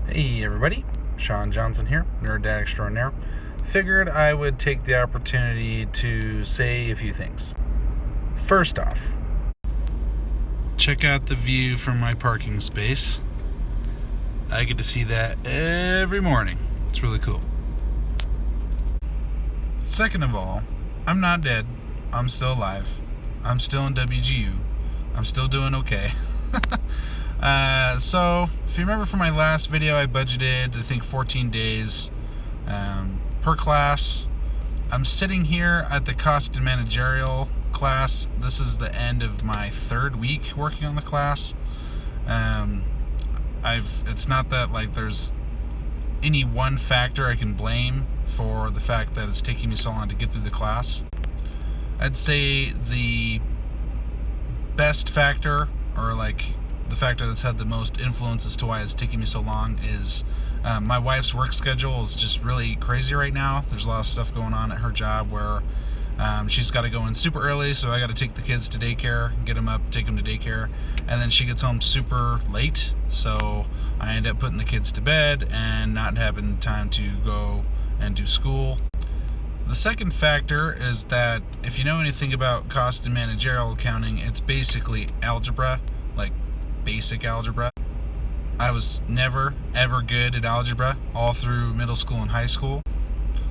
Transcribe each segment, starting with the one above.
Hey everybody, Sean Johnson here, Nerd Dad Extraordinaire. Figured I would take the opportunity to say a few things. First off, check out the view from my parking space. I get to see that every morning. It's really cool. Second of all, I'm not dead. I'm still alive. I'm still in WGU. I'm still doing okay. So, if you remember from my last video, I budgeted, I think, 14 days per class. I'm sitting here at the cost and managerial class. This is the end of my third week working on the class. It's not that like there's any one factor I can blame for the fact that it's taking me so long to get through the class. I'd say the best factor, or like the factor that's had the most influence as to why it's taking me so long, is my wife's work schedule is just really crazy right now. There's a lot of stuff going on at her job where she's got to go in super early, so I got to take the kids to daycare, get them up, take them to daycare, and then she gets home super late, so I end up putting the kids to bed and not having time to go and do school. The second factor is that if you know anything about cost and managerial accounting, it's basically algebra, like basic algebra. I was never ever good at algebra all through middle school and high school.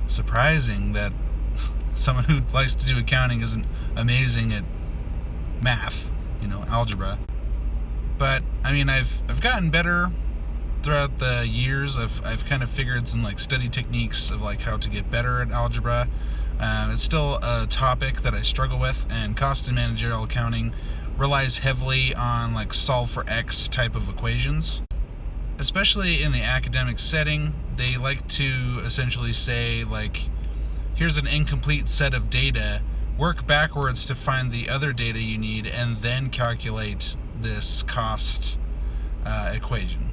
Surprising that someone who likes to do accounting isn't amazing at math, algebra. But I mean, I've gotten better throughout the years. I've kind of figured some like study techniques of like how to get better at algebra. It's still a topic that I struggle with, and cost and managerial accounting relies heavily on like solve for X type of equations. Especially in the academic setting, they like to essentially say like, here's an incomplete set of data, work backwards to find the other data you need, and then calculate this cost equation.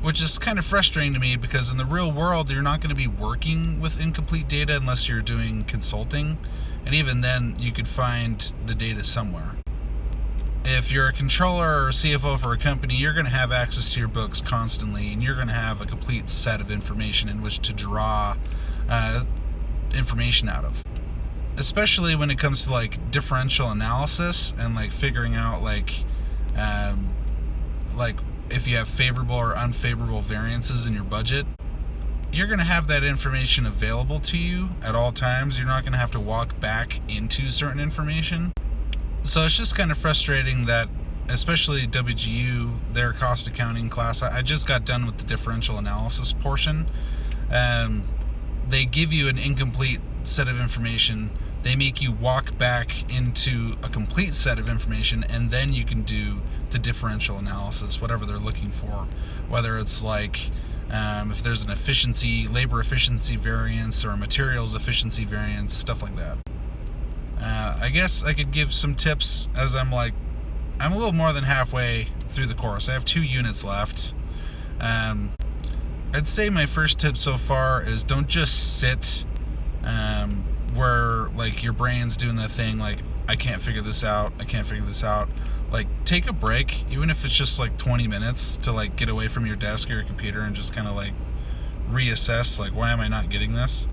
Which is kind of frustrating to me because in the real world, you're not going to be working with incomplete data unless you're doing consulting. And even then, you could find the data somewhere. If you're a controller or CFO for a company, you're going to have access to your books constantly, and you're going to have a complete set of information in which to draw information out of. Especially when it comes to like differential analysis and like figuring out like if you have favorable or unfavorable variances in your budget. You're going to have that information available to you at all times. You're not going to have to walk back into certain information. So it's just kind of frustrating that, especially WGU, their cost accounting class, I just got done with the differential analysis portion. They give you an incomplete set of information. They make you walk back into a complete set of information, and then you can do the differential analysis, whatever they're looking for. Whether it's like if there's an labor efficiency variance, or a materials efficiency variance, stuff like that. I guess I could give some tips as I'm a little more than halfway through the course. I have 2 units left. I'd say my first tip so far is don't just sit where like your brain's doing that thing like, I can't figure this out. Like, take a break, even if it's just like 20 minutes, to like get away from your desk or your computer and just kind of like reassess, like, why am I not getting this?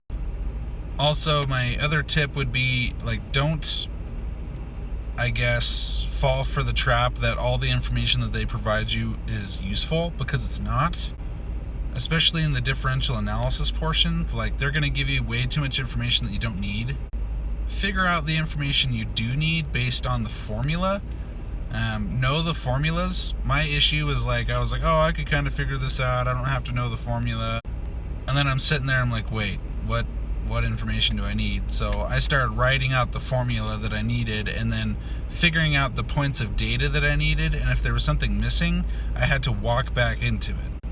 Also, my other tip would be like, don't, I guess, fall for the trap that all the information that they provide you is useful, because it's not. Especially in the differential analysis portion, like, they're going to give you way too much information that you don't need. Figure out the information you do need based on the formula. Know the formulas. My issue is like, I was like, oh, I could kind of figure this out, I don't have to know the formula. And then I'm sitting there, I'm like, wait, what information do I need? So I started writing out the formula that I needed, and then figuring out the points of data that I needed, and if there was something missing, I had to walk back into it.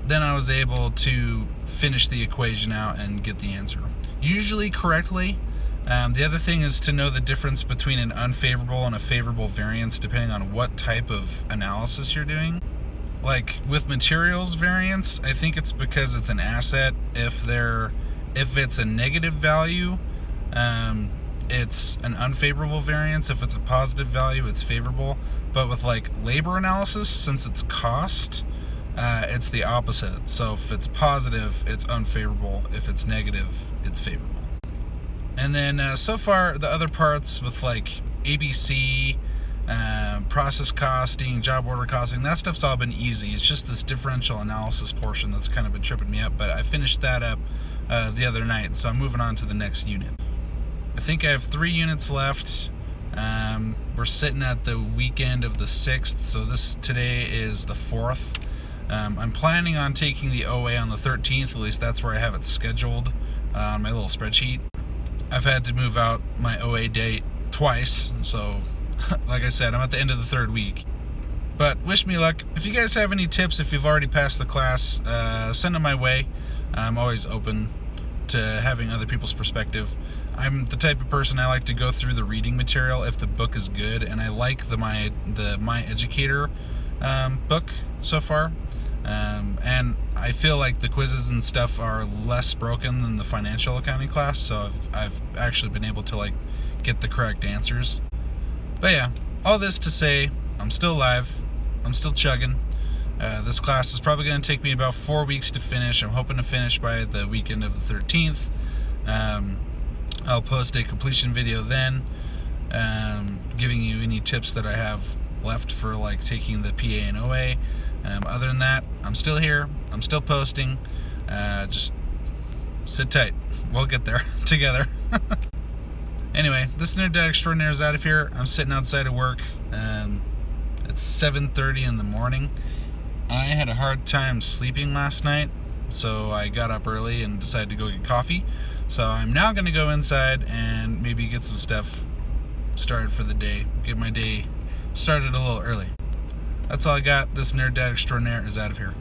Then I was able to finish the equation out and get the answer, usually correctly. The other thing is to know the difference between an unfavorable and a favorable variance depending on what type of analysis you're doing. Like with materials variance, I think it's because it's an asset. If it's a negative value, it's an unfavorable variance. If it's a positive value, it's favorable. But with like labor analysis, since it's cost, it's the opposite. So if it's positive, it's unfavorable. If it's negative, it's favorable. And then so far, the other parts with like ABC, process costing, job order costing, that stuff's all been easy. It's just this differential analysis portion that's kind of been tripping me up, but I finished that up the other night, so I'm moving on to the next unit. I think I have 3 units left. We're sitting at the weekend of the 6th, so today is the 4th. I'm planning on taking the OA on the 13th, at least that's where I have it scheduled on my little spreadsheet. I've had to move out my OA date twice, so like I said, I'm at the end of the 3rd week. But wish me luck. If you guys have any tips, if you've already passed the class, send them my way. I'm always open to having other people's perspective. I'm the type of person, I like to go through the reading material if the book is good, and I like the My Educator book so far. And I feel like the quizzes and stuff are less broken than the financial accounting class, so I've actually been able to like get the correct answers. But yeah, all this to say, I'm still alive, I'm still chugging. This class is probably going to take me about 4 weeks to finish. I'm hoping to finish by the weekend of the 13th. I'll post a completion video then, giving you any tips that I have left for like taking the PA and OA. Other than that, I'm still here, I'm still posting. Just sit tight, we'll get there together. Anyway, this Nerd Dad Extraordinaire is out of here. I'm sitting outside of work. It's 7:30 in the morning. I had a hard time sleeping last night, so I got up early and decided to go get coffee. So I'm now going to go inside and maybe get some stuff started for the day. Get my day started a little early. That's all I got. This Nerd Dad Extraordinaire is out of here.